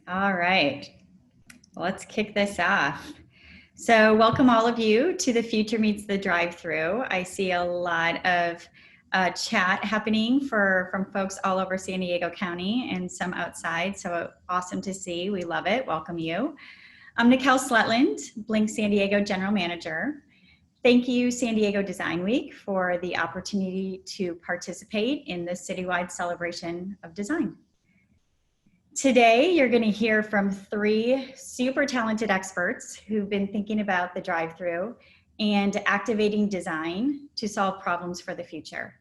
All right, let's kick this off. So welcome all of you to the Future Meets the Drive-Thru. I see a lot of chat happening from folks all over San Diego County and some outside, so awesome to see. We love it. Welcome you. I'm Nicole Sletland, Blink San Diego General Manager. Thank you, San Diego Design Week, for the opportunity to participate in this citywide celebration of design. Today, you're going to hear from 3 super talented experts who've been thinking about the drive-thru and activating design to solve problems for the future.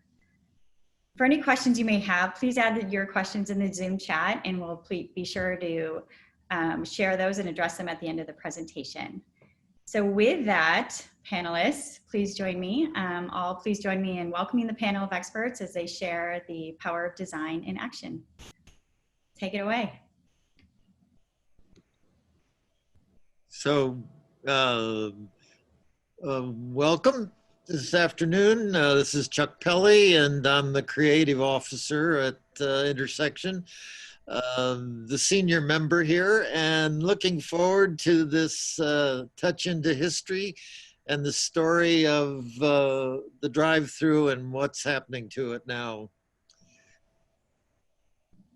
For any questions you may have, please add your questions in the Zoom chat, and we'll be sure to share those and address them at the end of the presentation. So with that, panelists, please join me. Please join me in welcoming the panel of experts as they share the power of design in action. Take it away. So, welcome this afternoon. This is Chuck Pelley, and I'm the creative officer at Intersection, the senior member here, and looking forward to this touch into history and the story of the drive-thru and what's happening to it now.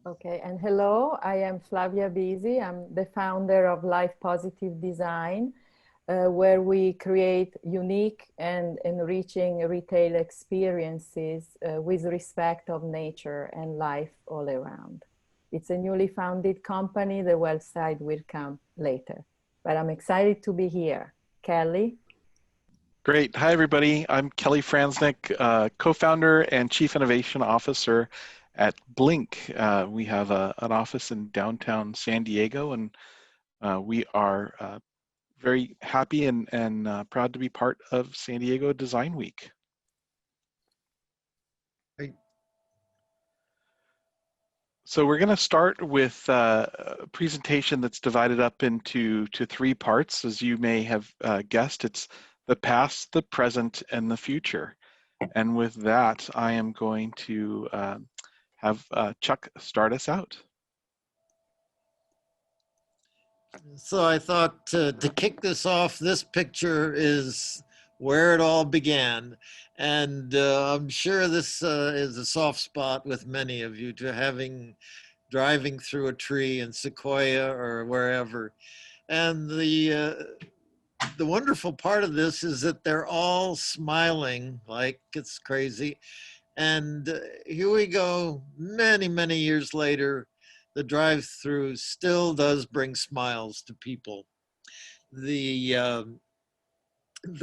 Okay, and hello, I am Flavia Bisi. I'm the founder of Life Positive Design, where we create unique and enriching retail experiences with respect of nature and life all around. It's a newly founded company. The website will come later, but I'm excited to be here. Kelly? Great. Hi, everybody. I'm Kelly Franznick, co-founder and chief innovation officer at Blink. We have an office in downtown San Diego, and we are very happy and proud to be part of San Diego Design Week. Great. So we're going to start with a presentation that's divided up into 3 parts. As you may have guessed, it's the past, the present, and the future. And with that, I am going to have Chuck start us out. So I thought to kick this off, this picture is where it all began. And I'm sure this is a soft spot with many of you to driving through a tree in Sequoia or wherever. And the wonderful part of this is that they're all smiling like it's crazy. And here we go, many, many years later, the drive-thru still does bring smiles to people. The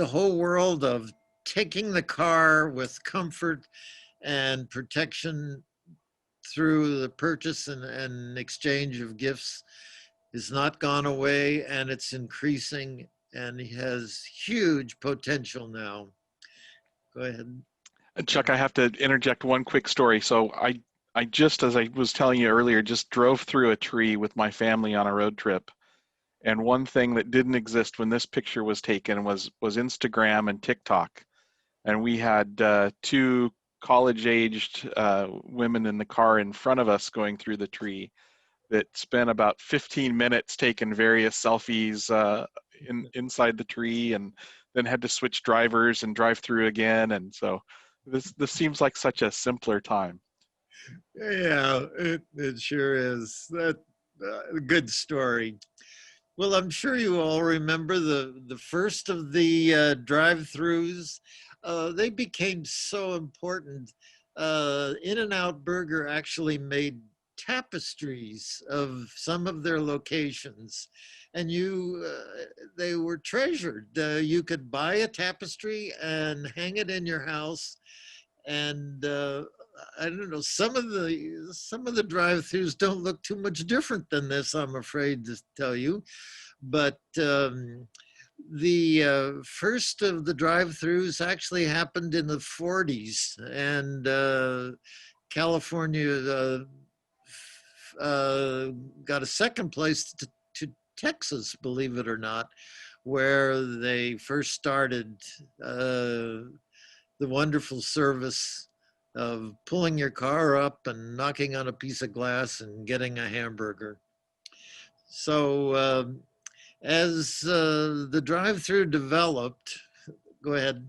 whole world of taking the car with comfort and protection through the purchase and exchange of gifts is not gone away, and it's increasing and has huge potential now. Go ahead. Chuck, I have to interject one quick story. So I just, as I was telling you earlier, just drove through a tree with my family on a road trip. And one thing that didn't exist when this picture was taken was Instagram and TikTok. And we had 2 college-aged women in the car in front of us going through the tree that spent about 15 minutes taking various selfies inside the tree, and then had to switch drivers and drive through again. And so this seems like such a simpler time. Yeah, it sure is. That a good story. Well, I'm sure you all remember the first of the drive-thrus. They became so important. In-N-Out Burger actually made tapestries of some of their locations, and they were treasured. You could buy a tapestry and hang it in your house, and I don't know, some of the drive-thrus don't look too much different than this, I'm afraid to tell you. But the first of the drive-thrus actually happened in the 40s, and California got a second place to Texas, believe it or not, where they first started the wonderful service of pulling your car up and knocking on a piece of glass and getting a hamburger. So as the drive-through developed, go ahead.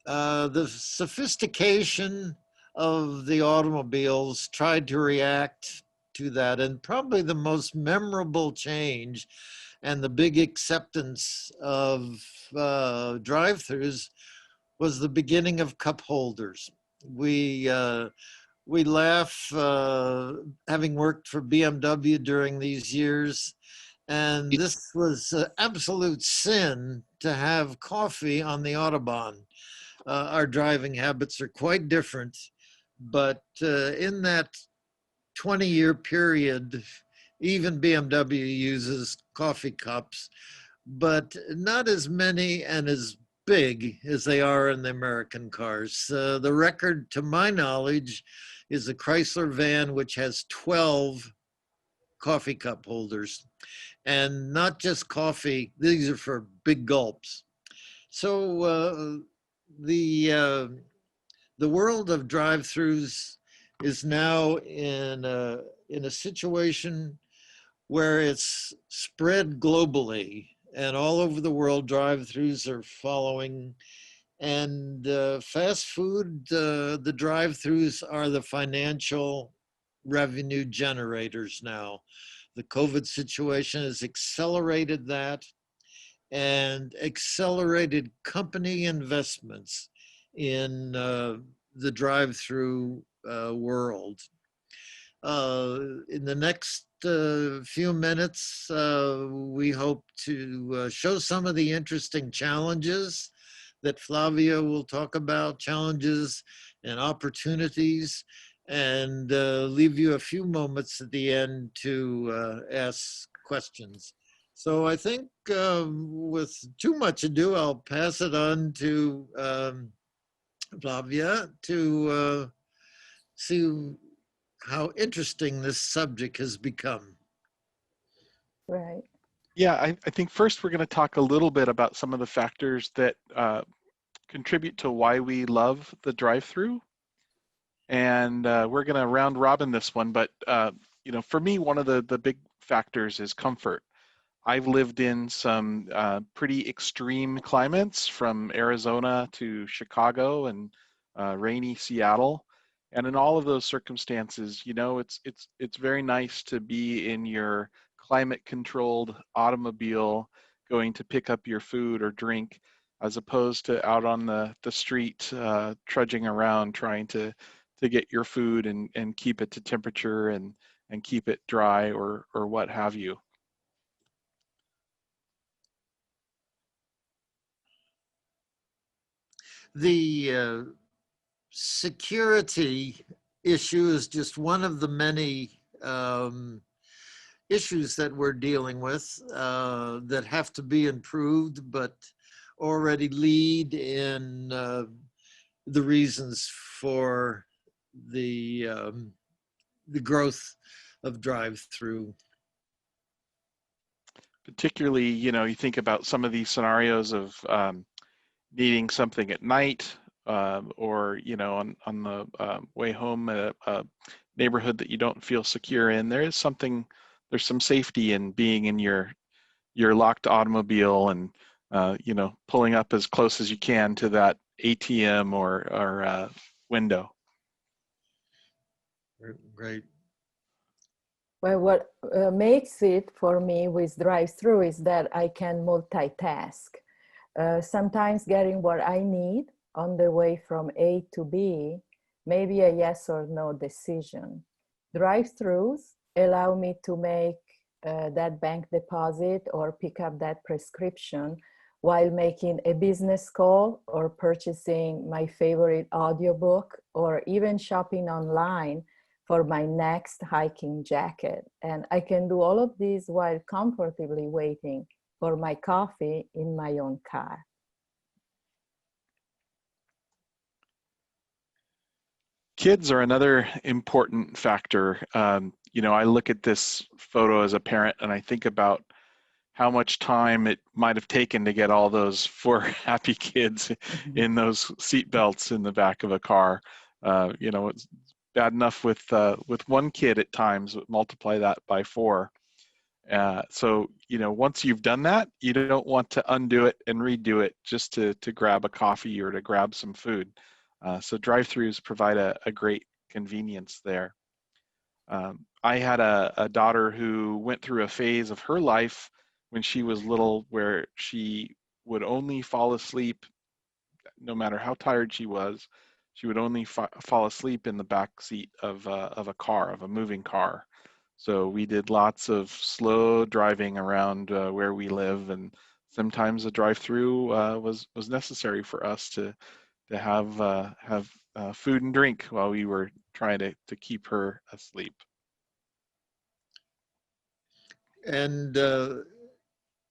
The sophistication of the automobiles tried to react to that, and probably the most memorable change and the big acceptance of drive-throughs was the beginning of cup holders. We laugh, having worked for BMW during these years, and this was an absolute sin to have coffee on the Autobahn. Our driving habits are quite different, but in that 20-year period, even BMW uses coffee cups, but not as many and as big as they are in the American cars. The record, to my knowledge, is a Chrysler van which has 12 coffee cup holders, and not just coffee, these are for big gulps. So the world of drive-throughs is now in a situation where it's spread globally, and all over the world drive-throughs are following. And fast food, the drive-throughs are the financial revenue generators now. The COVID situation has accelerated that and accelerated company investments in the drive-through world. In the next few minutes, we hope to show some of the interesting challenges that Flavia will talk about, challenges and opportunities, and leave you a few moments at the end to ask questions. So I think with too much ado, I'll pass it on to Flavia to see how interesting this subject has become. Right. Yeah, I think first we're going to talk a little bit about some of the factors that contribute to why we love the drive-through. And we're going to round robin this one, but you know, for me, one of the big factors is comfort. I've lived in some pretty extreme climates, from Arizona to Chicago and rainy Seattle. And in all of those circumstances, you know, it's very nice to be in your climate-controlled automobile going to pick up your food or drink, as opposed to out on the street trudging around trying to get your food and keep it to temperature and keep it dry or what have you. The security issue is just one of the many issues that we're dealing with that have to be improved, but already lead in the reasons for the growth of drive-through. Particularly, you know, you think about some of these scenarios of needing something at night, or, you know, on the way home, a neighborhood that you don't feel secure in. There's some safety in being in your locked automobile and, you know, pulling up as close as you can to that ATM or window. Great. Well, what makes it for me with drive-through is that I can multitask. Sometimes getting what I need on the way from A to B may be a yes or no decision. Drive-throughs allow me to make that bank deposit or pick up that prescription while making a business call or purchasing my favorite audiobook or even shopping online for my next hiking jacket. And I can do all of these while comfortably waiting for my coffee in my own car. Kids are another important factor. You know, I look at this photo as a parent and I think about how much time it might have taken to get all those 4 happy kids in those seat belts in the back of a car. You know, it's bad enough with one kid at times. Multiply that by 4. So, you know, once you've done that, you don't want to undo it and redo it just to grab a coffee or to grab some food. So drive-thrus provide a great convenience there. I had a daughter who went through a phase of her life when she was little where she would only fall asleep, no matter how tired she was, she would only fall asleep in the back seat of a car, of a moving car. So we did lots of slow driving around where we live, and sometimes a drive-through was necessary for us to have food and drink while we were trying to keep her asleep. And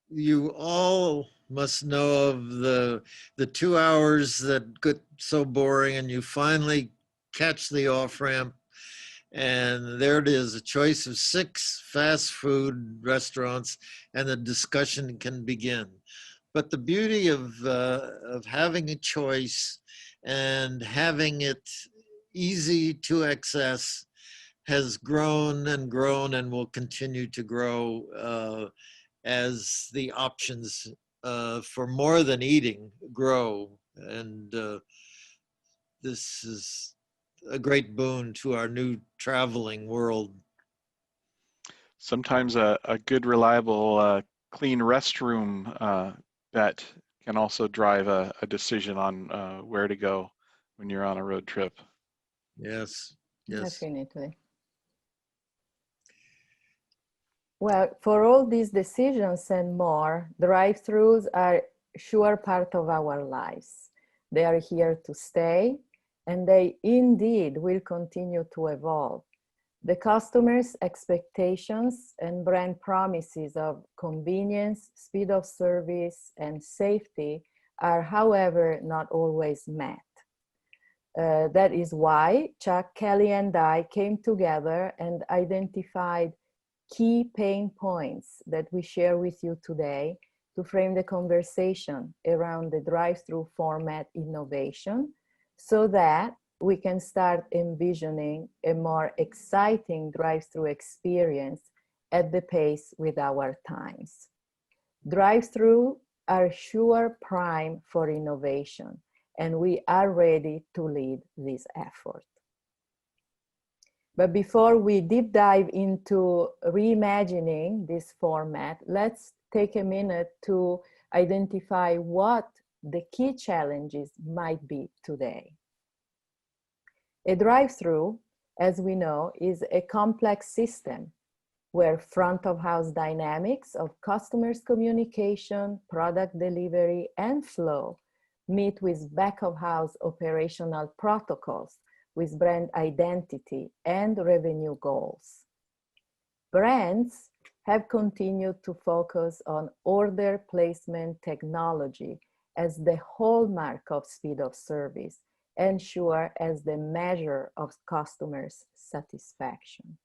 you all must know of the 2 hours that get so boring, and you finally catch the off ramp, and there it is, a choice of 6 fast food restaurants, and the discussion can begin. But the beauty of having a choice and having it easy to access has grown and grown and will continue to grow as the options for more than eating grow. And this is a great boon to our new traveling world. Sometimes a good, reliable, clean restroom that can also drive a decision on where to go when you're on a road trip. Yes, yes. Definitely. Well, for all these decisions and more, drive-thrus are sure part of our lives. They are here to stay, and they indeed will continue to evolve. The customer's expectations and brand promises of convenience, speed of service, and safety are, however, not always met. That is why Chuck, Kelly, and I came together and identified key pain points that we share with you today to frame the conversation around the drive-through format innovation, so that we can start envisioning a more exciting drive-through experience at the pace with our times. Drive-through are sure prime for innovation, and we are ready to lead this effort. But before we deep dive into reimagining this format, let's take a minute to identify what the key challenges might be today. A drive-through, as we know, is a complex system where front of house dynamics of customers' communication, product delivery, and flow meet with back of house operational protocols with brand identity and revenue goals. Brands have continued to focus on order placement technology as the hallmark of speed of service, and sure as the measure of customers' satisfaction.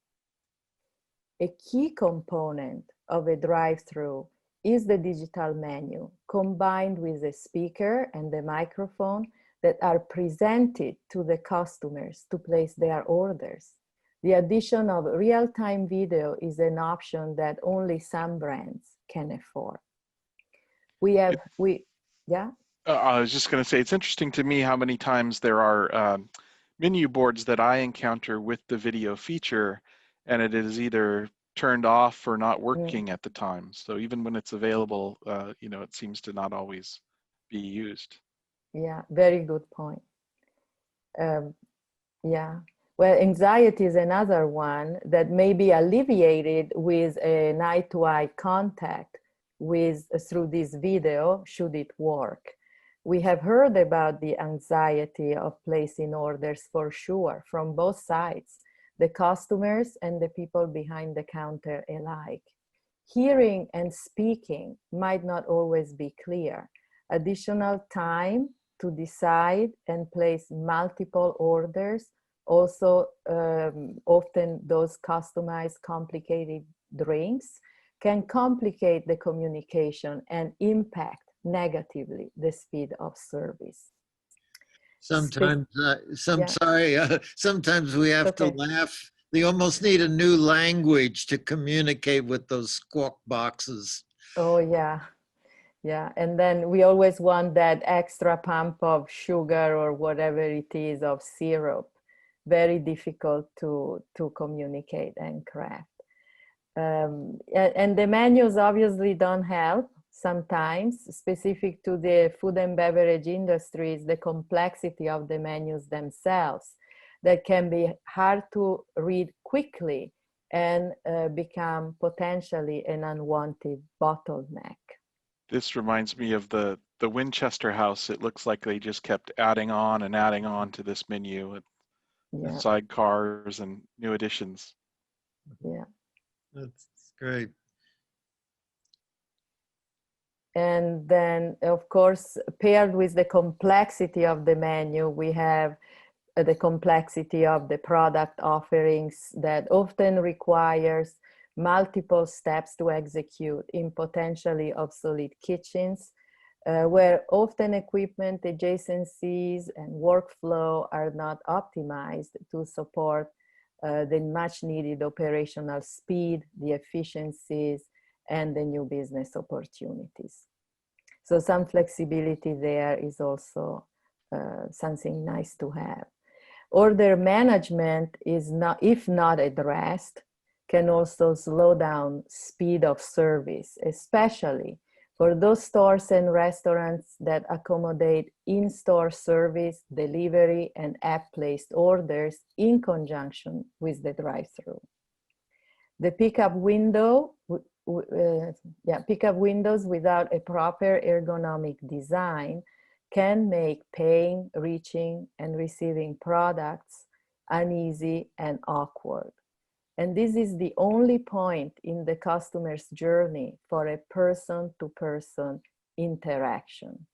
A key component of a drive-through is the digital menu, combined with a speaker and a microphone that are presented to the customers to place their orders. The addition of real-time video is an option that only some brands can afford. I was just going to say, it's interesting to me how many times there are menu boards that I encounter with the video feature, and it is either turned off or not working at the time. So even when it's available, you know, it seems to not always be used. Yeah, very good point. Yeah, well, anxiety is another one that may be alleviated with an eye-to-eye contact through this video, should it work. We have heard about the anxiety of placing orders for sure from both sides, the customers and the people behind the counter alike. Hearing and speaking might not always be clear. Additional time to decide and place multiple orders, also often those customized complicated drinks, can complicate the communication and impact negatively the speed of service. Sometimes, Yeah. sorry, sometimes we have to Okay. laugh. They almost need a new language to communicate with those squawk boxes. Oh, yeah. Yeah. And then we always want that extra pump of sugar or whatever it is of syrup. Very difficult to communicate and craft. And the menus obviously don't help sometimes. Specific to the food and beverage industries, the complexity of the menus themselves that can be hard to read quickly and become potentially an unwanted bottleneck. This reminds me of the Winchester House. It looks like they just kept adding on and adding on to this menu with Yeah, sidecars and new additions. yeah. That's great. And then, of course, paired with the complexity of the menu, we have the complexity of the product offerings that often requires multiple steps to execute in potentially obsolete kitchens, where often equipment adjacencies and workflow are not optimized to support the much needed operational speed, the efficiencies, and the new business opportunities. So some flexibility there is also something nice to have. Order management is not, if not addressed, can also slow down speed of service, especially for those stores and restaurants that accommodate in-store service, delivery, and app-placed orders in conjunction with the drive-thru. The pickup window, pickup windows without a proper ergonomic design can make paying, reaching, and receiving products uneasy and awkward. And this is the only point in the customer's journey for a person-to-person interaction.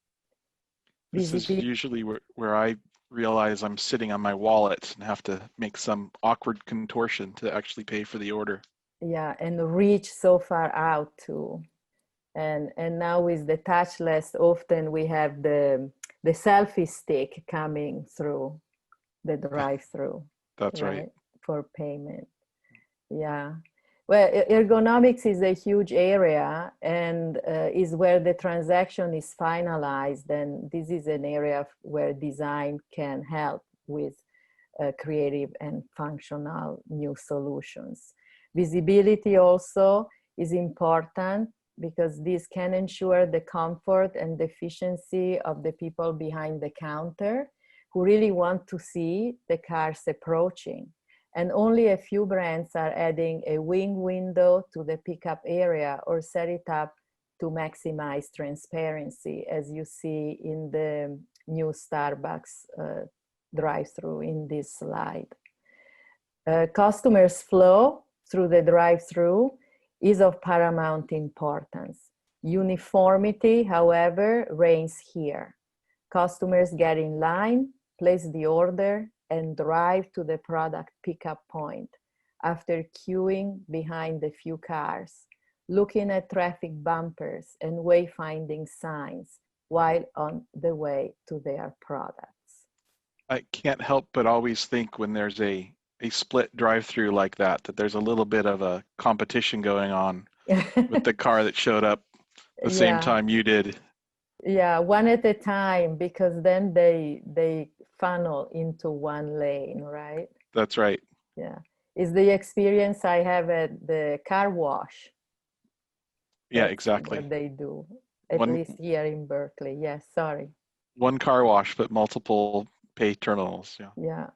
This is usually where I realize I'm sitting on my wallet and have to make some awkward contortion to actually pay for the order. Yeah, and reach so far out too. And now with the touchless, often we have the selfie stick coming through the drive-thru. That's right. For payment. Yeah. Well, ergonomics is a huge area and is where the transaction is finalized. And this is an area where design can help with creative and functional new solutions. Visibility also is important because this can ensure the comfort and efficiency of the people behind the counter who really want to see the cars approaching. And only a few brands are adding a wing window to the pickup area or set it up to maximize transparency, as you see in the new Starbucks drive-thru in this slide. Customers' flow through the drive-thru is of paramount importance. Uniformity, however, reigns here. Customers get in line, place the order, and drive to the product pickup point after queuing behind a few cars, looking at traffic bumpers and wayfinding signs while on the way to their products. I can't help but always think when there's a split drive-through like that there's a little bit of a competition going on with the car that showed up the same time you did. Yeah, one at a time, because then they funnel into one lane, right? That's right. Yeah. Is the experience I have at the car wash. Yeah, That's exactly. what they do, at least here in Berkeley. Yes, sorry. One car wash, but multiple pay terminals. Yeah. Yeah.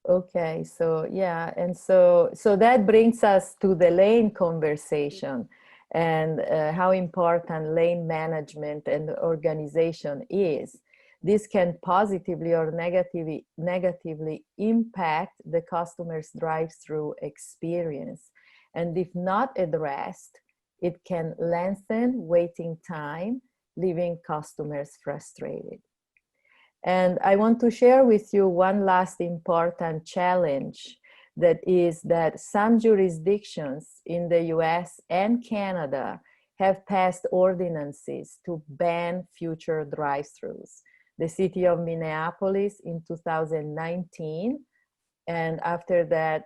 Okay, so yeah, and so that brings us to the lane conversation and how important lane management and organization is. This can positively or negatively impact the customer's drive-through experience. And if not addressed, it can lengthen waiting time, leaving customers frustrated. And I want to share with you one last important challenge, that is that some jurisdictions in the US and Canada have passed ordinances to ban future drive-thrus. the city of Minneapolis in 2019. And after that,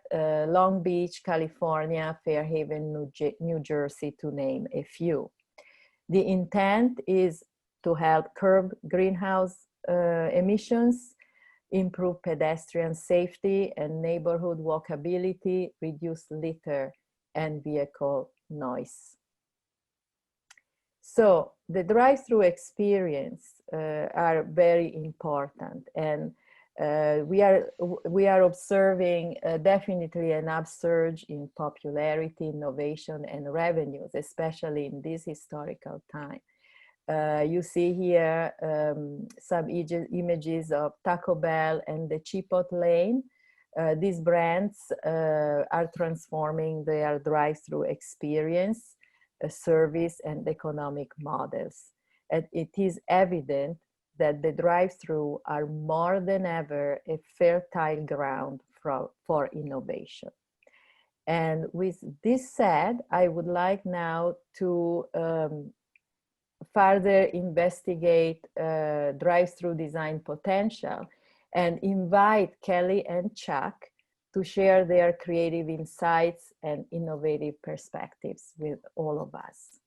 Long Beach, California, Fairhaven, New Jersey, to name a few. The intent is to help curb greenhouse emissions, improve pedestrian safety and neighborhood walkability, reduce litter and vehicle noise. So the drive-through experience are very important, and we are observing definitely an upsurge in popularity, innovation, and revenues, especially in this historical time. You see here some images of Taco Bell and the Chipotle. These brands are transforming their drive-through experience, service, and economic models. And it is evident that the drive-through are more than ever a fertile ground for innovation. And with this said, I would like now to further investigate drive-through design potential and invite Kelly and Chuck to share their creative insights and innovative perspectives with all of us.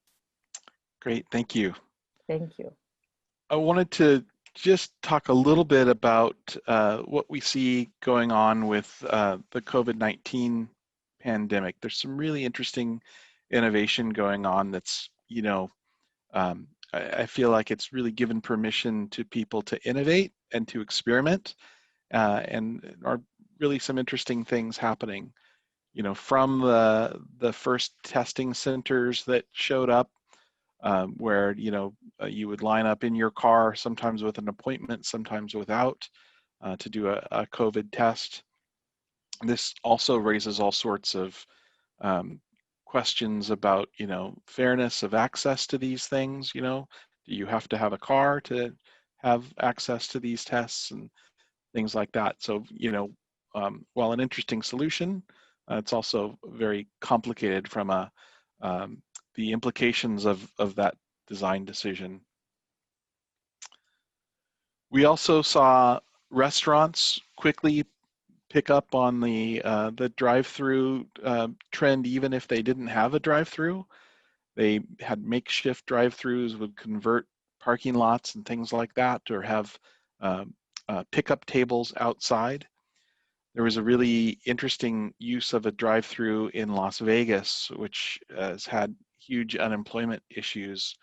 Great, thank you. Thank you. I wanted to just talk a little bit about what we see going on with the COVID-19 pandemic. There's some really interesting innovation going on that's, you know, I feel like it's really given permission to people to innovate and to experiment, and are really some interesting things happening. You know, from the first testing centers that showed up, where, you know, you would line up in your car, sometimes with an appointment, sometimes without, to do a COVID test. This also raises all sorts of questions about, you know, fairness of access to these things. You know, do you have to have a car to have access to these tests and things like that? So, you know, while an interesting solution, it's also very complicated from the implications of that design decision. We also saw restaurants quickly pick up on the drive-through trend, even if they didn't have a drive-through. They had makeshift drive-throughs, would convert parking lots and things like that, or have pickup tables outside. There was a really interesting use of a drive-through in Las Vegas, which has had huge unemployment issues,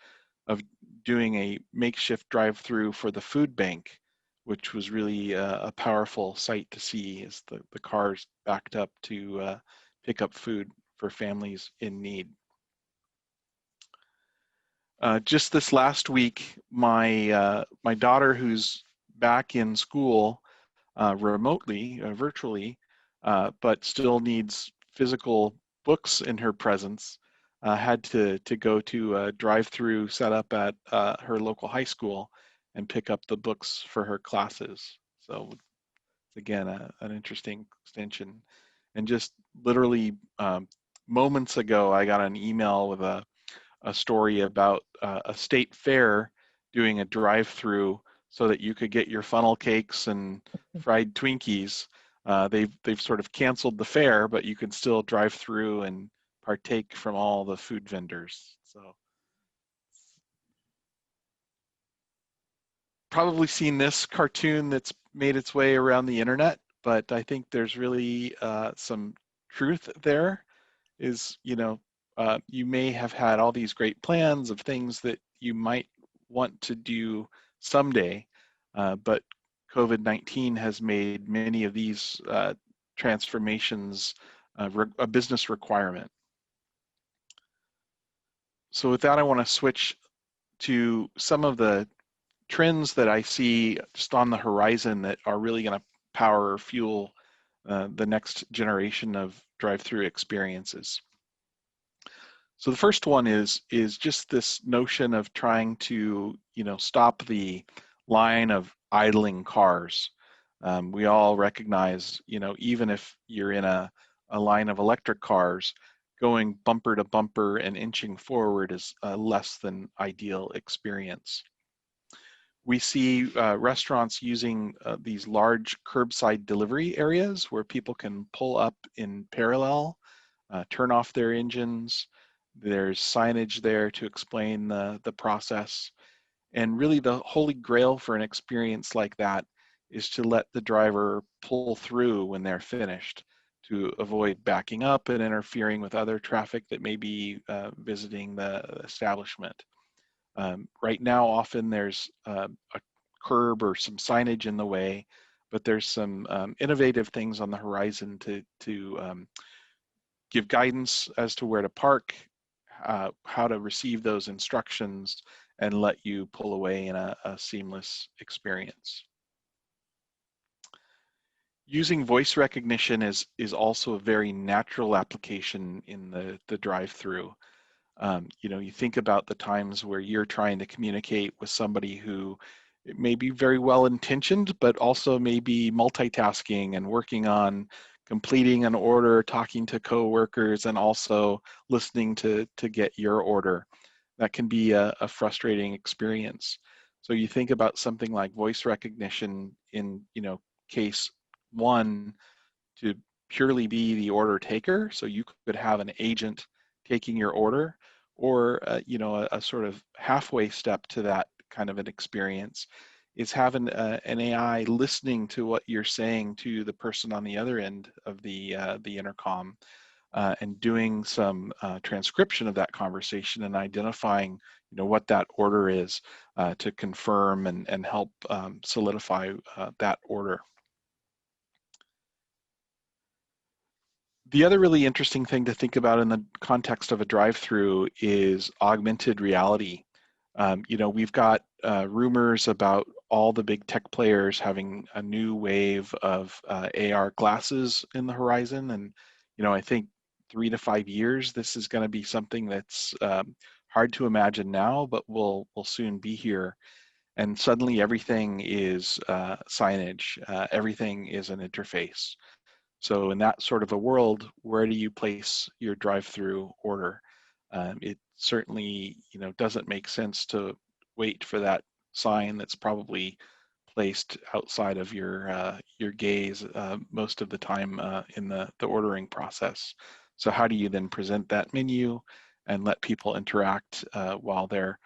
of doing a makeshift drive-through for the food bank, which was really a powerful sight to see as the cars backed up to pick up food for families in need. Just this last week, my daughter, who's back in school remotely, virtually, but still needs physical books in her presence, had to go to a drive-through set up at her local high school and pick up the books for her classes. So again, an interesting extension. And just literally moments ago, I got an email with a story about a state fair doing a drive-through so that you could get your funnel cakes and fried Twinkies. They've sort of canceled the fair, but you can still drive through and partake from all the food vendors. So probably seen this cartoon that's made its way around the internet, but I think there's really some truth there. Is, you know, you may have had all these great plans of things that you might want to do someday, but COVID-19 has made many of these transformations a business requirement. So with that, I want to switch to some of the trends that I see just on the horizon that are really going to power or fuel the next generation of drive-through experiences. So the first one is just this notion of trying to, you know, stop the line of idling cars. We all recognize, you know, even if you're in a line of electric cars, going bumper to bumper and inching forward is a less than ideal experience. We see restaurants using these large curbside delivery areas where people can pull up in parallel, turn off their engines. There's signage there to explain the process. And really the holy grail for an experience like that is to let the driver pull through when they're finished, to avoid backing up and interfering with other traffic that may be visiting the establishment. Right now, often there's a curb or some signage in the way, but there's some innovative things on the horizon to give guidance as to where to park, how to receive those instructions, and let you pull away in a seamless experience. Using voice recognition is also a very natural application in the drive-through. You know, you think about the times where you're trying to communicate with somebody who may be very well intentioned, but also may be multitasking and working on completing an order, talking to coworkers, and also listening to get your order. That can be a frustrating experience. So you think about something like voice recognition in, you know, case one, to purely be the order taker. So you could have an agent taking your order, or you know, a sort of halfway step to that kind of an experience is having an AI listening to what you're saying to the person on the other end of the intercom, and doing some transcription of that conversation and identifying, you know, what that order is, to confirm and help solidify that order. The other really interesting thing to think about in the context of a drive-through is augmented reality. You know, we've got rumors about all the big tech players having a new wave of AR glasses in the horizon, and you know, I think 3 to 5 years, this is going to be something that's hard to imagine now, but will soon be here. And suddenly, everything is signage. Everything is an interface. So in that sort of a world, where do you place your drive-through order? It certainly, you know, doesn't make sense to wait for that sign that's probably placed outside of your gaze most of the time in the ordering process. So how do you then present that menu and let people interact while they're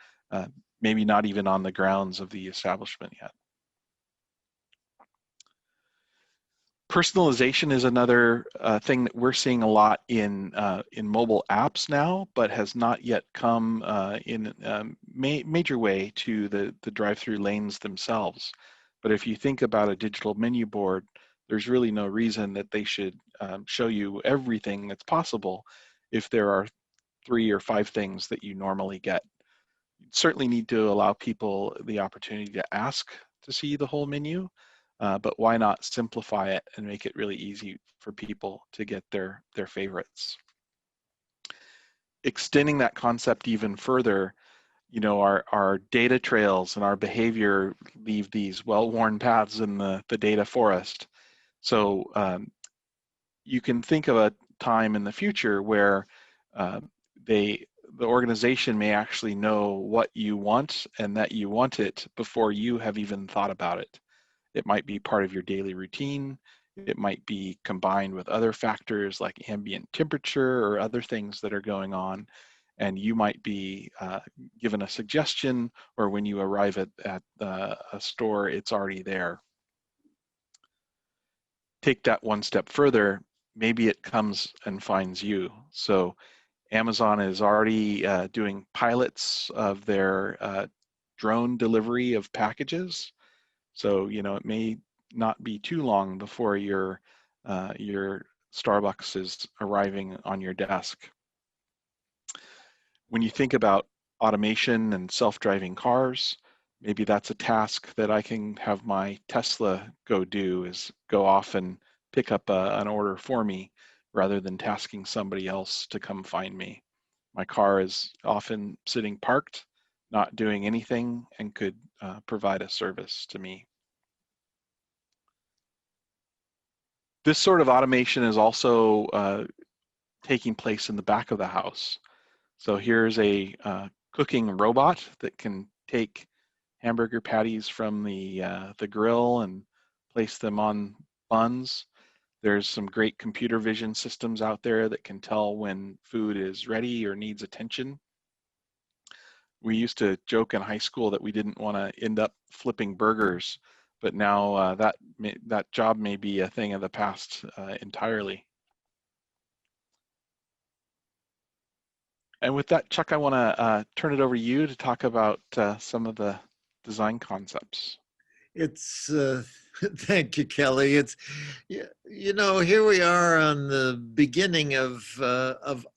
maybe not even on the grounds of the establishment yet? Personalization is another thing that we're seeing a lot in mobile apps now, but has not yet come in a major way to the drive-through lanes themselves. But if you think about a digital menu board, there's really no reason that they should show you everything that's possible if there are 3 or 5 things that you normally get. You certainly need to allow people the opportunity to ask to see the whole menu. But why not simplify it and make it really easy for people to get their favorites? Extending that concept even further, you know, our data trails and our behavior leave these well-worn paths in the data forest. So you can think of a time in the future where the organization may actually know what you want and that you want it before you have even thought about it. It might be part of your daily routine. It might be combined with other factors like ambient temperature or other things that are going on. And you might be given a suggestion, or when you arrive at a store, it's already there. Take that one step further, maybe it comes and finds you. So Amazon is already doing pilots of their drone delivery of packages. So, you know, it may not be too long before your Starbucks is arriving on your desk. When you think about automation and self-driving cars, maybe that's a task that I can have my Tesla go do, is go off and pick up an order for me rather than tasking somebody else to come find me. My car is often sitting parked, not doing anything, and could provide a service to me. This sort of automation is also taking place in the back of the house. So here's a cooking robot that can take hamburger patties from the grill and place them on buns. There's some great computer vision systems out there that can tell when food is ready or needs attention. We used to joke in high school that we didn't want to end up flipping burgers, but now that job may be a thing of the past entirely. And with that, Chuck, I want to turn it over to you to talk about some of the design concepts. It's thank you, Kelly. It's you know, here we are on the beginning of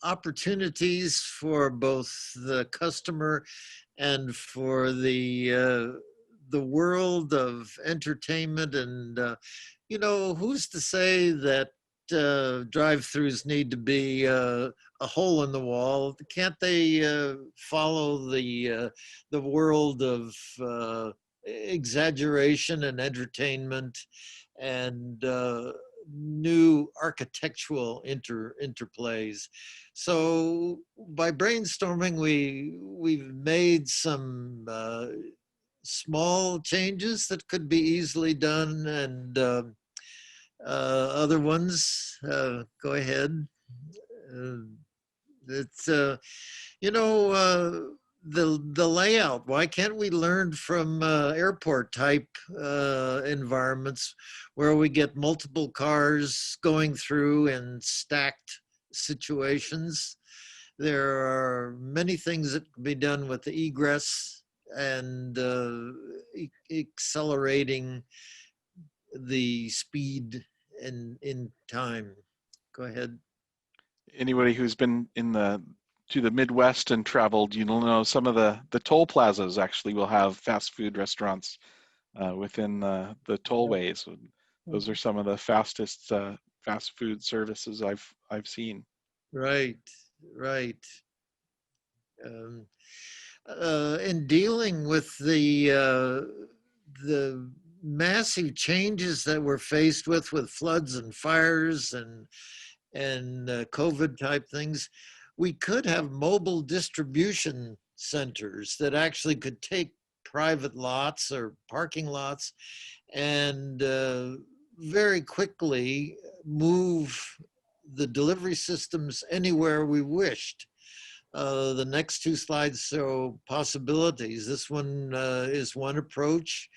opportunities for both the customer and for the world of entertainment. And you know, who's to say that drive-throughs need to be a hole in the wall? Can't they follow the world of exaggeration and entertainment and new architectural interplays? So by brainstorming, we've made some small changes that could be easily done, and other ones, go ahead. It's you know, the layout. Why can't we learn from airport type environments where we get multiple cars going through in stacked situations? There are many things that can be done with the egress and accelerating the speed in time. Go ahead. Anybody who's been to the Midwest and traveled, you know, some of the toll plazas actually will have fast food restaurants within the tollways. Those are some of the fastest fast food services I've seen. Right, right. In dealing with the massive changes that we're faced with floods and fires and COVID type things, we could have mobile distribution centers that actually could take private lots or parking lots and very quickly move the delivery systems anywhere we wished. The next two slides show possibilities. This one is one approach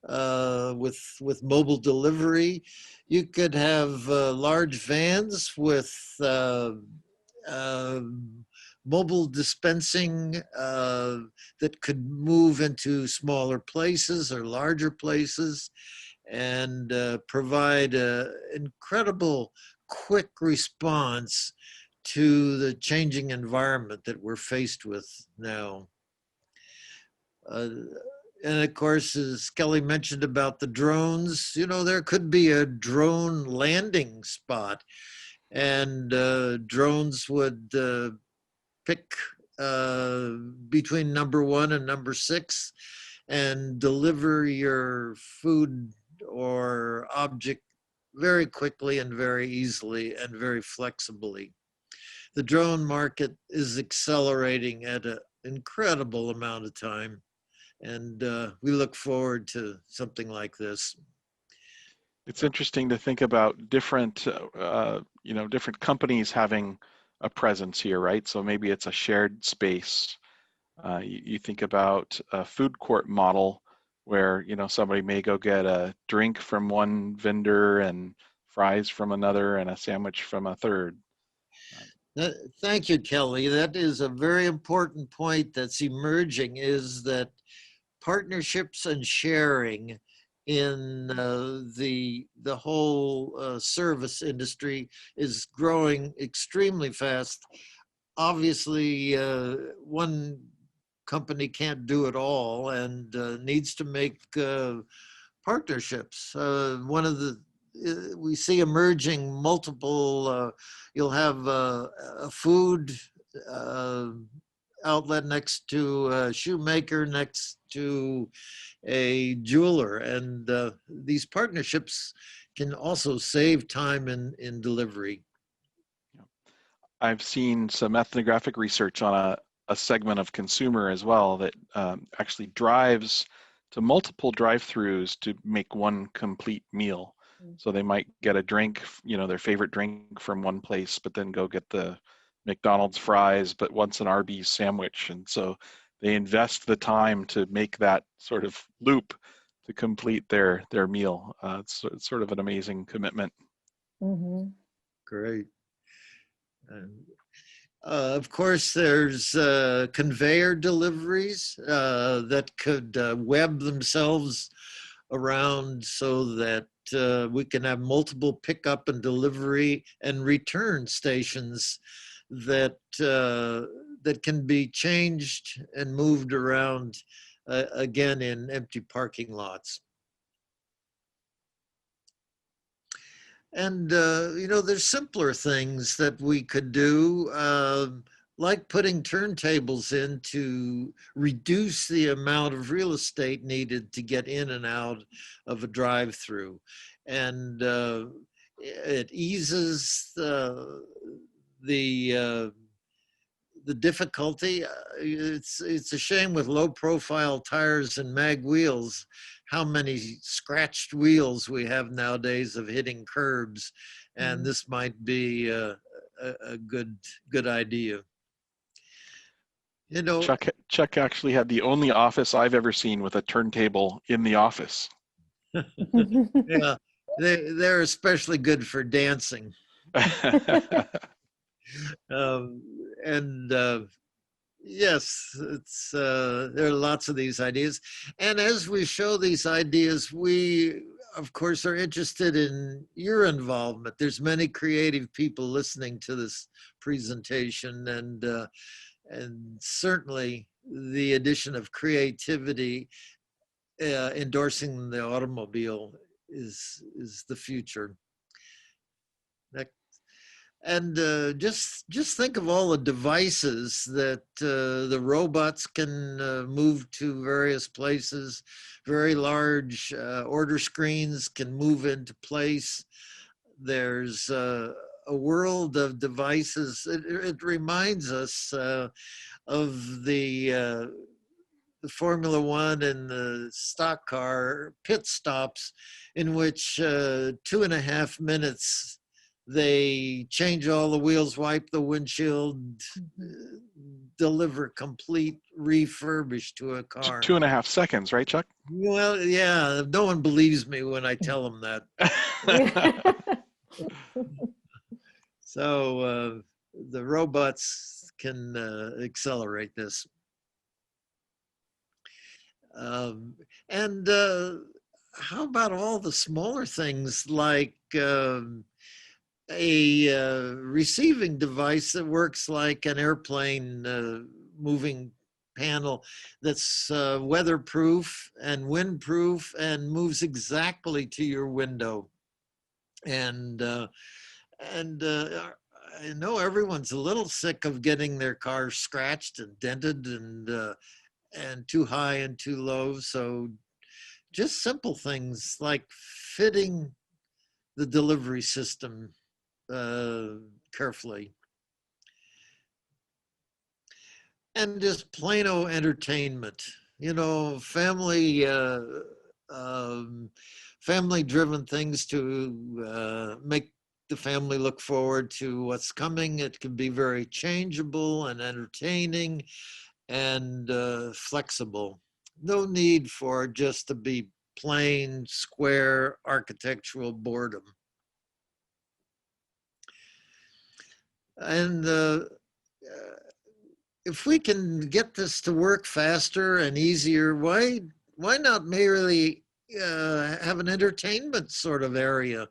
with mobile delivery. You could have large vans with mobile dispensing that could move into smaller places or larger places and provide an incredible quick response to the changing environment that we're faced with now. And of course, as Kelly mentioned about the drones, you know, there could be a drone landing spot, and drones would pick between number 1 and number 6 and deliver your food or object very quickly and very easily and very flexibly. The drone market is accelerating at an incredible amount of time, and we look forward to something like this. It's interesting to think about different, you know, different companies having a presence here, right? So maybe it's a shared space. You think about a food court model where, you know, somebody may go get a drink from one vendor and fries from another and a sandwich from a third. Thank you, Kelly. That is a very important point that's emerging, is that partnerships and sharing in the whole service industry is growing extremely fast. Obviously, one company can't do it all and needs to make partnerships. One of the we see emerging multiple, you'll have a food outlet next to a shoemaker, next to a jeweler, and these partnerships can also save time in delivery. I've seen some ethnographic research on a segment of consumer as well that actually drives to multiple drive-thrus to make one complete meal. So they might get a drink, their favorite drink from one place, but then go get the McDonald's fries, but once an Arby's sandwich. And so they invest the time to make that sort of loop to complete their meal. It's sort of an amazing commitment. Mm-hmm. Great. And, of course, there's conveyor deliveries that could web themselves around so that we can have multiple pickup and delivery and return stations that that can be changed and moved around again in empty parking lots. And there's simpler things that we could do, like putting turntables in to reduce the amount of real estate needed to get in and out of a drive-through, and it eases the difficulty. It's a shame with low profile tires and mag wheels how many scratched wheels we have nowadays of hitting curbs, and this might be a good idea. Chuck actually had the only office I've ever seen with a turntable in the office. Yeah, they're especially good for dancing. Yes, there are lots of these ideas. And as we show these ideas, we, of course, are interested in your involvement. There's many creative people listening to this presentation, and certainly the addition of creativity, endorsing the automobile is the future. And just think of all the devices that the robots can move to various places. Very large order screens can move into place. There's a world of devices. It reminds us of the Formula One and the stock car pit stops, in which 2.5 minutes they change all the wheels, wipe the windshield, deliver complete refurbish to a car. 2.5 seconds, right, Chuck? Well, yeah, no one believes me when I tell them that. So the robots can accelerate this. And how about all the smaller things like a receiving device that works like an airplane moving panel that's weatherproof and windproof and moves exactly to your window. And I know everyone's a little sick of getting their car scratched and dented and too high and too low. So just simple things like fitting the delivery system carefully, and just plain old entertainment. Family driven things to make the family look forward to what's coming. It can be very changeable and entertaining and flexible. No need for just to be plain square architectural boredom. And if we can get this to work faster and easier, why not merely have an entertainment sort of area?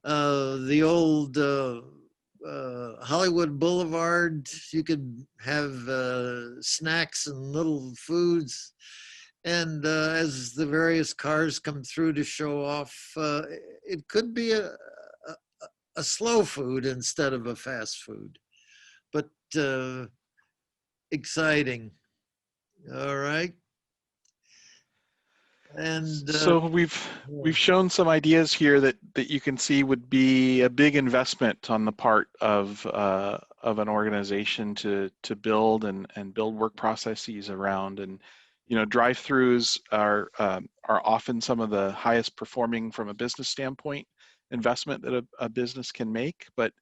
The old Hollywood Boulevard, you could have snacks and little foods. And as the various cars come through to show off, it could be a slow food instead of a fast food, but exciting. All right. And so we've shown some ideas here that you can see would be a big investment on the part of an organization to build and build work processes around. And Drive-throughs are often some of the highest performing from a business standpoint investment that a business can make, but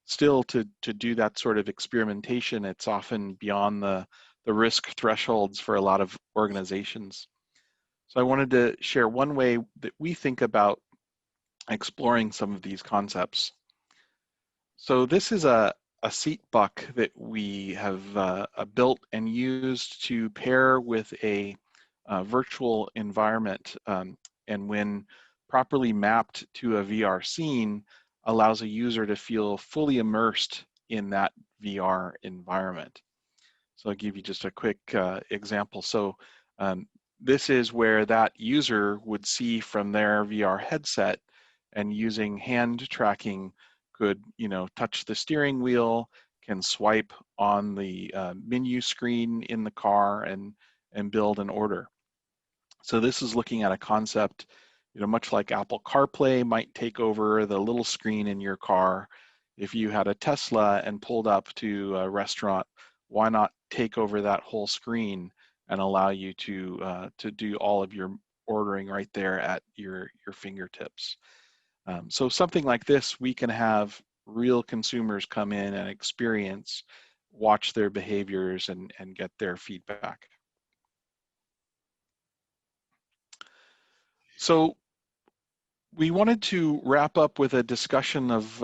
still to do that sort of experimentation, it's often beyond the risk thresholds for a lot of organizations. So I wanted to share one way that we think about exploring some of these concepts. So this is a seat buck that we have built and used to pair with a virtual environment, and when properly mapped to a VR scene, allows a user to feel fully immersed in that VR environment. So I'll give you just a quick example. So this is where that user would see from their VR headset, and using hand tracking could, touch the steering wheel, can swipe on the menu screen in the car and build an order. So this is looking at a concept, much like Apple CarPlay might take over the little screen in your car. If you had a Tesla and pulled up to a restaurant, why not take over that whole screen and allow you to do all of your ordering right there at your fingertips? So something like this, we can have real consumers come in and experience, watch their behaviors, and get their feedback. So we wanted to wrap up with a discussion of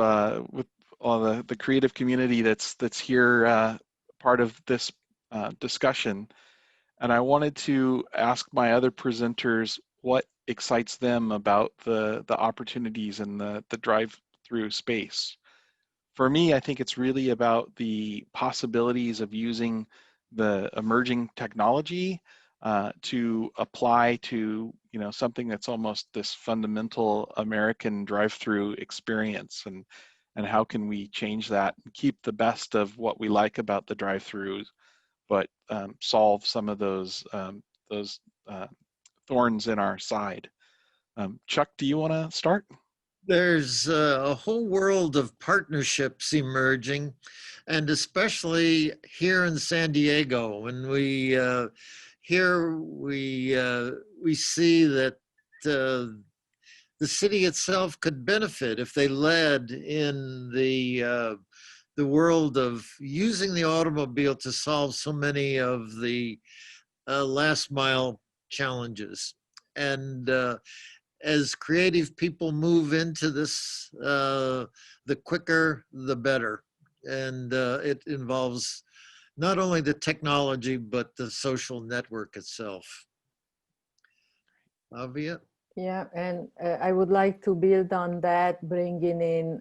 with all the creative community that's here, part of this discussion. And I wanted to ask my other presenters what excites them about the opportunities in the drive-through space. For me, I think it's really about the possibilities of using the emerging technology to apply to something that's almost this fundamental American drive-through experience, and how can we change that and keep the best of what we like about the drive-throughs, but solve some of those thorns in our side. Chuck, do you want to start? There's a whole world of partnerships emerging, and especially here in San Diego. When we we see that the city itself could benefit if they led in the world of using the automobile to solve so many of the last mile challenges. And as creative people move into this, the quicker, the better. And it involves not only the technology, but the social network itself. Avia? Yeah, and I would like to build on that, bringing in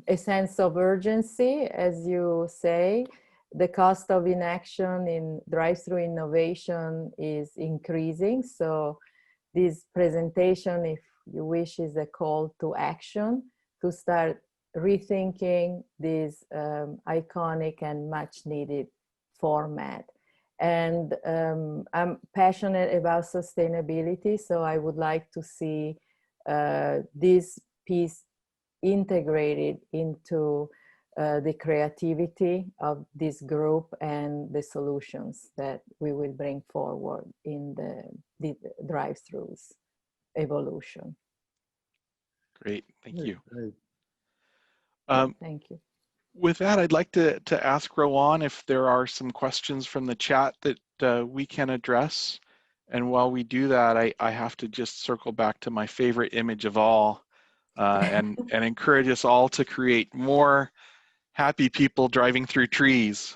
a sense of urgency, as you say. The cost of inaction in drive-through innovation is increasing. So this presentation, if you wish, is a call to action to start rethinking this iconic and much needed format. And I'm passionate about sustainability, so I would like to see this piece integrated into the creativity of this group and the solutions that we will bring forward in the drive-throughs evolution. Great, thank you. Thank you. With that, I'd like to ask Rowan if there are some questions from the chat that we can address. And while we do that, I have to just circle back to my favorite image of all, and encourage us all to create more happy people driving through trees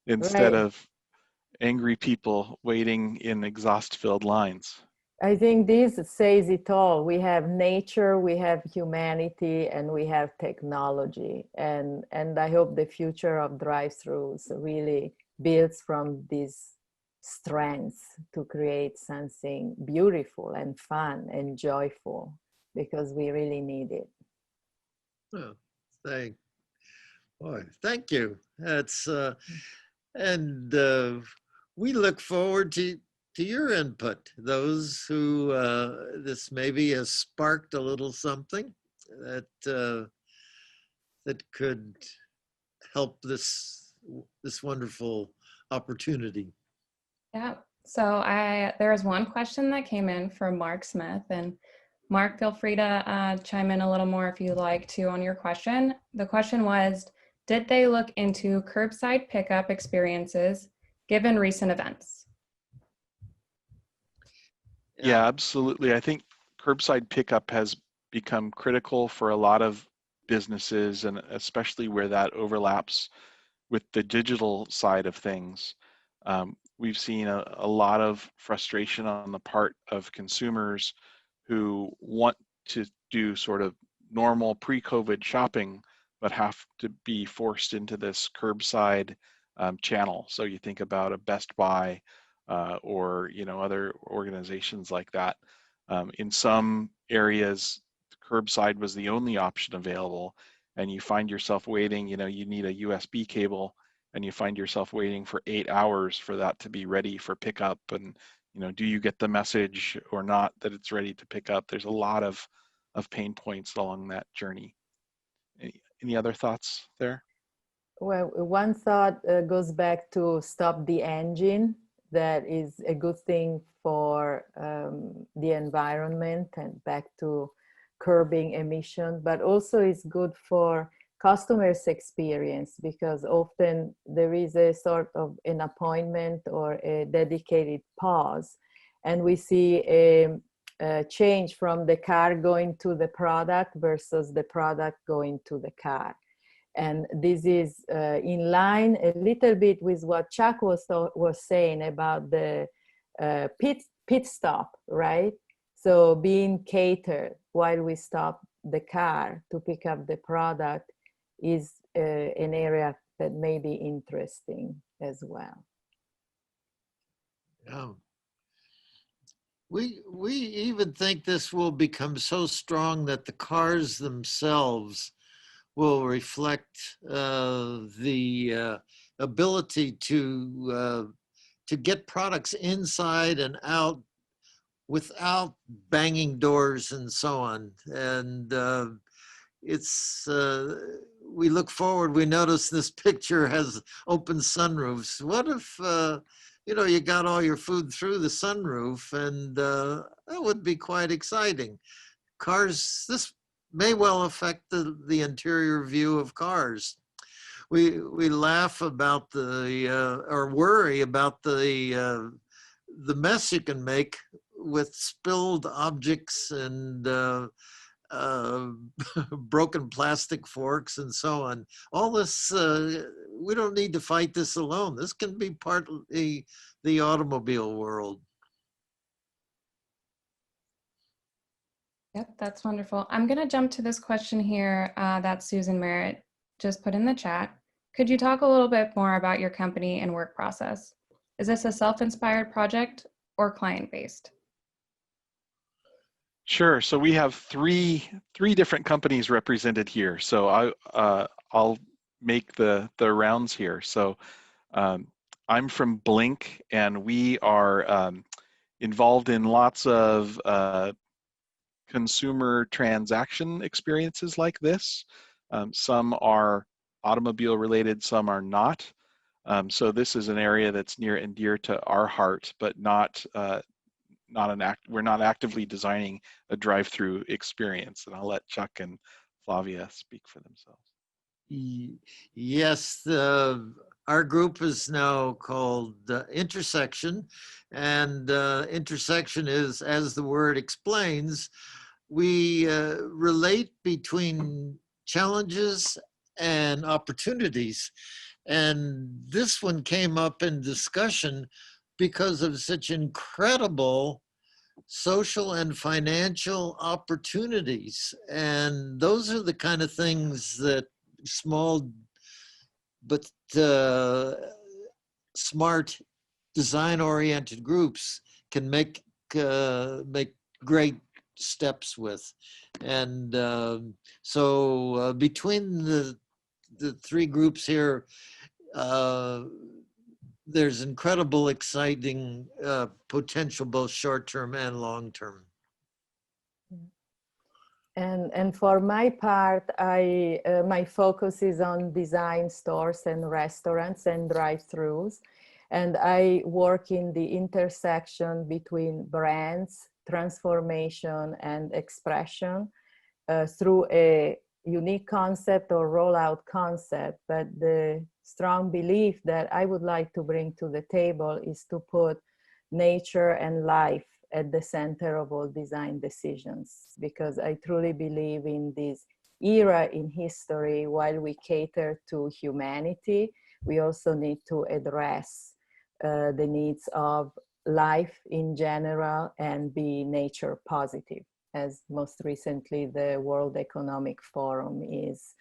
instead of angry people waiting in exhaust-filled lines. I think this says it all. We have nature, we have humanity, and we have technology. And I hope the future of drive-throughs really builds from these strengths to create something beautiful and fun and joyful, because we really need it. Oh, thank you. That's and we look forward to your input, those who this maybe has sparked a little something that that could help this wonderful opportunity. Yeah, So there is one question that came in from Mark Smith, and Mark, feel free to chime in a little more if you'd like to on your question. The question was, did they look into curbside pickup experiences given recent events? Yeah, absolutely. I think curbside pickup has become critical for a lot of businesses, and especially where that overlaps with the digital side of things. We've seen a lot of frustration on the part of consumers who want to do sort of normal pre-COVID shopping, but have to be forced into this curbside channel. So you think about a Best Buy or other organizations like that. In some areas, curbside was the only option available, and you find yourself waiting. You need a USB cable, and you find yourself waiting for 8 hours for that to be ready for pickup. And do you get the message or not that it's ready to pick up? There's a lot of pain points along that journey. Any other thoughts there? Well, one thought goes back to stop the engine. That is a good thing for the environment and back to curbing emission, but also it's good for customers' experience, because often there is a sort of an appointment or a dedicated pause, and we see a change from the car going to the product versus the product going to the car. And this is in line a little bit with what Chuck was saying about the pit stop, right? So being catered while we stop the car to pick up the product is an area that may be interesting as well. Yeah. We even think this will become so strong that the cars themselves will reflect the ability to get products inside and out without banging doors and so on. And we look forward, we notice this picture has open sunroofs. What if, you got all your food through the sunroof, and that would be quite exciting. Cars, this may well affect the interior view of cars. We laugh about or worry about the mess you can make with spilled objects and broken plastic forks and so on. All this, we don't need to fight this alone. This can be part of the automobile world. Yep, that's wonderful. I'm going to jump to this question here that Susan Merritt just put in the chat. Could you talk a little bit more about your company and work process? Is this a self-inspired project or client-based? Sure. So we have three different companies represented here. So I'll make the rounds here. So I'm from Blink, and we are involved in lots of consumer transaction experiences like this. Some are automobile related, some are not. So this is an area that's near and dear to our heart, but we're not actively designing a drive-through experience. And I'll let Chuck and Flavia speak for themselves. Yes, our group is now called Intersection, and Intersection is, as the word explains, we relate between challenges and opportunities. And this one came up in discussion because of such incredible social and financial opportunities. And those are the kind of things that small but smart design-oriented groups can make great steps with. And so between the three groups here, there's incredible, exciting potential, both short-term and long-term. And for my part, my focus is on design stores and restaurants and drive-thrus. And I work in the intersection between brands, transformation, and expression through a unique concept or rollout concept. But the strong belief that I would like to bring to the table is to put nature and life at the center of all design decisions, because I truly believe in this era in history. While we cater to humanity, we also need to address the needs of life in general and be nature positive, as most recently the World Economic Forum is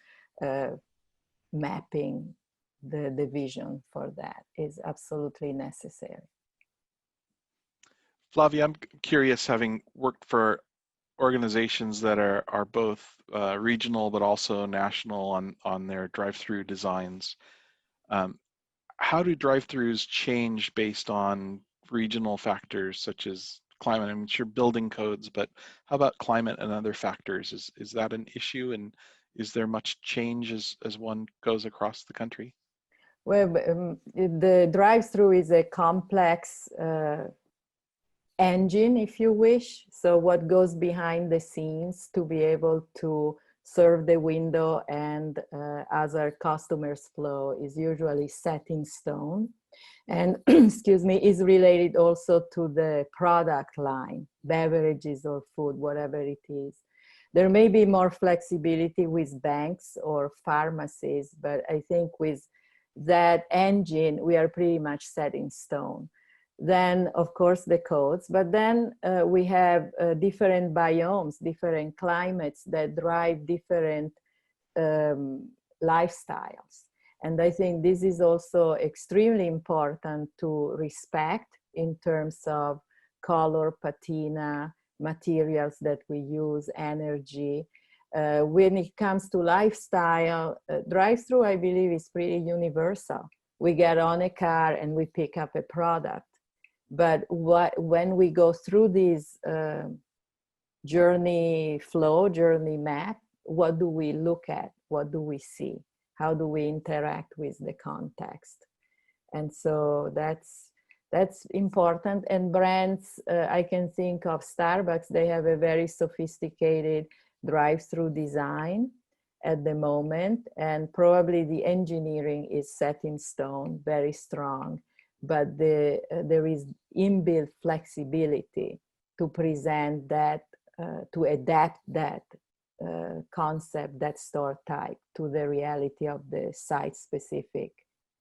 mapping the vision for that is absolutely necessary. Flavia, I'm curious, having worked for organizations that are both regional but also national on their drive-through designs. How do drive-throughs change based on regional factors such as climate? I'm sure building codes, but how about climate and other factors? Is that an issue, and is there much change as one goes across the country? Well, the drive-through is a complex engine, if you wish. So what goes behind the scenes to be able to serve the window and other customers' flow is usually set in stone. And excuse me, is related also to the product line, beverages or food, whatever it is. There may be more flexibility with banks or pharmacies, but I think with that engine, we are pretty much set in stone. Then, of course, the codes, but then we have different biomes, different climates that drive different lifestyles. And I think this is also extremely important to respect in terms of color, patina, materials that we use, energy. When it comes to lifestyle, drive-through, I believe, is pretty universal. We get on a car and we pick up a product. But when we go through this journey flow, journey map, what do we look at? What do we see? How do we interact with the context? And so that's important. And brands, I can think of Starbucks, they have a very sophisticated drive-through design at the moment, and probably the engineering is set in stone, very strong. But there is inbuilt flexibility to present that, to adapt that concept, that store type, to the reality of the site-specific,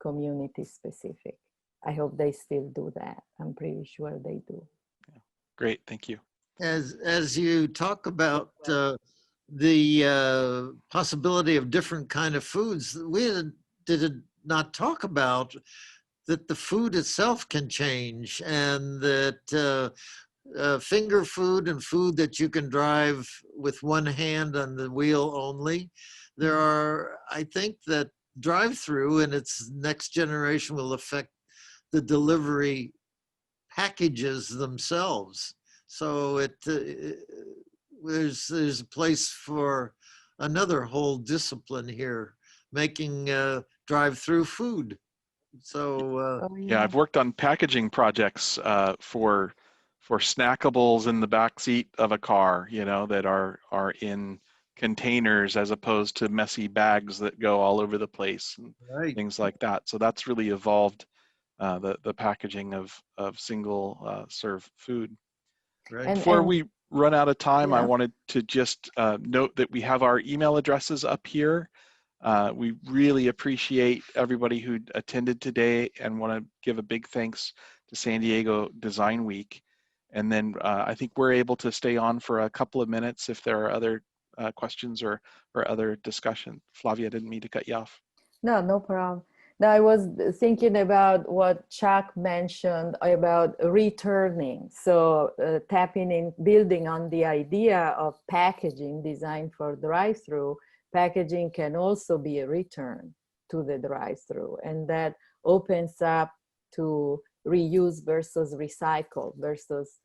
community-specific. I hope they still do that. I'm pretty sure they do. Yeah. Great, thank you. As you talk about the possibility of different kind of foods, we did not talk about that the food itself can change, and that finger food and food that you can drive with one hand on the wheel only. There are, I think that drive-through in its next generation will affect the delivery packages themselves. So there's a place for another whole discipline here, making drive-through food. So yeah, I've worked on packaging projects for snackables in the back seat of a car, you know, that are in containers as opposed to messy bags that go all over the place and right. things like that. So that's really evolved the packaging of single serve food. Right. Before we run out of time, yeah. I wanted to just note that we have our email addresses up here. We really appreciate everybody who attended today, and want to give a big thanks to San Diego Design Week. And then I think we're able to stay on for a couple of minutes if there are other questions or other discussion. Flavia, I didn't mean to cut you off. No problem. Now, I was thinking about what Chuck mentioned about returning. So tapping in, building on the idea of packaging designed for drive-through, packaging can also be a return to the drive-through. And that opens up to reuse versus recycle versus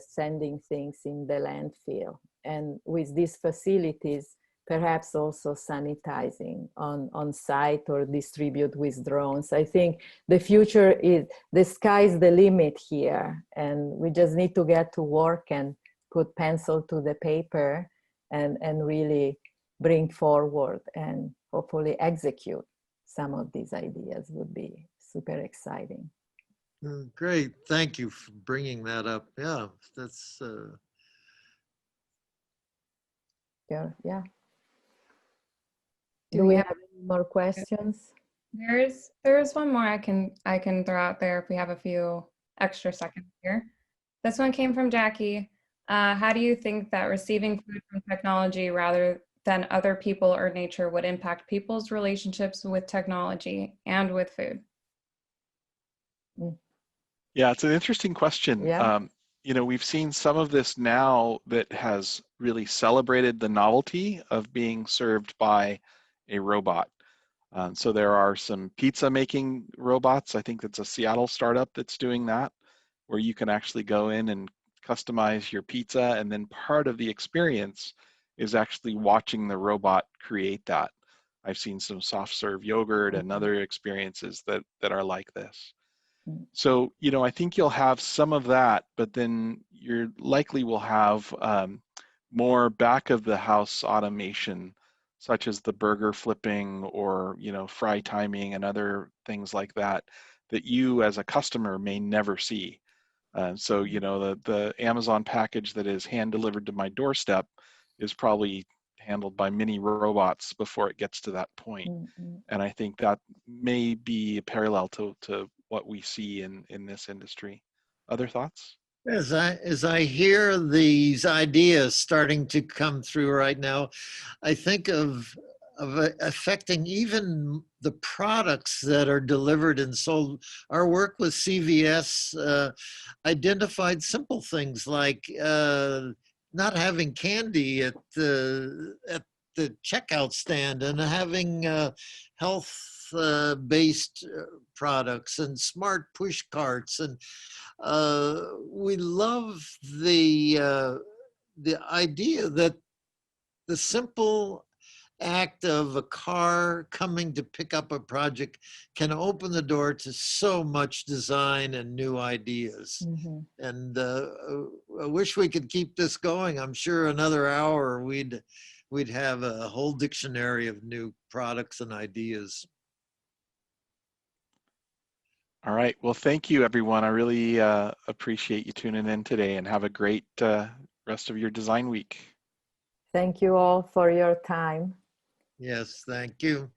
sending things in the landfill. And with these facilities, perhaps also sanitizing on site or distribute with drones. I think the future is, the sky's the limit here, and we just need to get to work and put pencil to the paper and really bring forward and hopefully execute some of these ideas. Would be super exciting. Great, thank you for bringing that up. Yeah, that's Yeah. Do Do we we have- have any more questions? There's one more I can throw out there if we have a few extra seconds here. This one came from Jackie. How do you think that receiving food from technology rather than other people or nature would impact people's relationships with technology and with food? Yeah, it's an interesting question. Yeah. You know, we've seen some of this now that has really celebrated the novelty of being served by a robot. So there are some pizza making robots. I think it's a Seattle startup that's doing that, where you can actually go in and customize your pizza, and then part of the experience is actually watching the robot create that. I've seen some soft serve yogurt and other experiences that are like this. So, you know, I think you'll have some of that, but then you're likely will have more back of the house automation, such as the burger flipping or, you know, fry timing and other things like that, that you as a customer may never see. So, you know, the Amazon package that is hand delivered to my doorstep is probably handled by mini robots before it gets to that point. And I think that may be a parallel to what we see in this industry. Other thoughts? as I hear these ideas starting to come through right now, I think of affecting even the products that are delivered and sold. Our work with CVS identified simple things like not having candy at the checkout stand, and having health-based products and smart push carts. And we love the idea that the simple act of a car coming to pick up a project can open the door to so much design and new ideas. And I wish we could keep this going. I'm sure another hour we'd have a whole dictionary of new products and ideas. All right. Well, thank you, everyone. I really appreciate you tuning in today, and have a great rest of your design week. Thank you all for your time. Yes, thank you.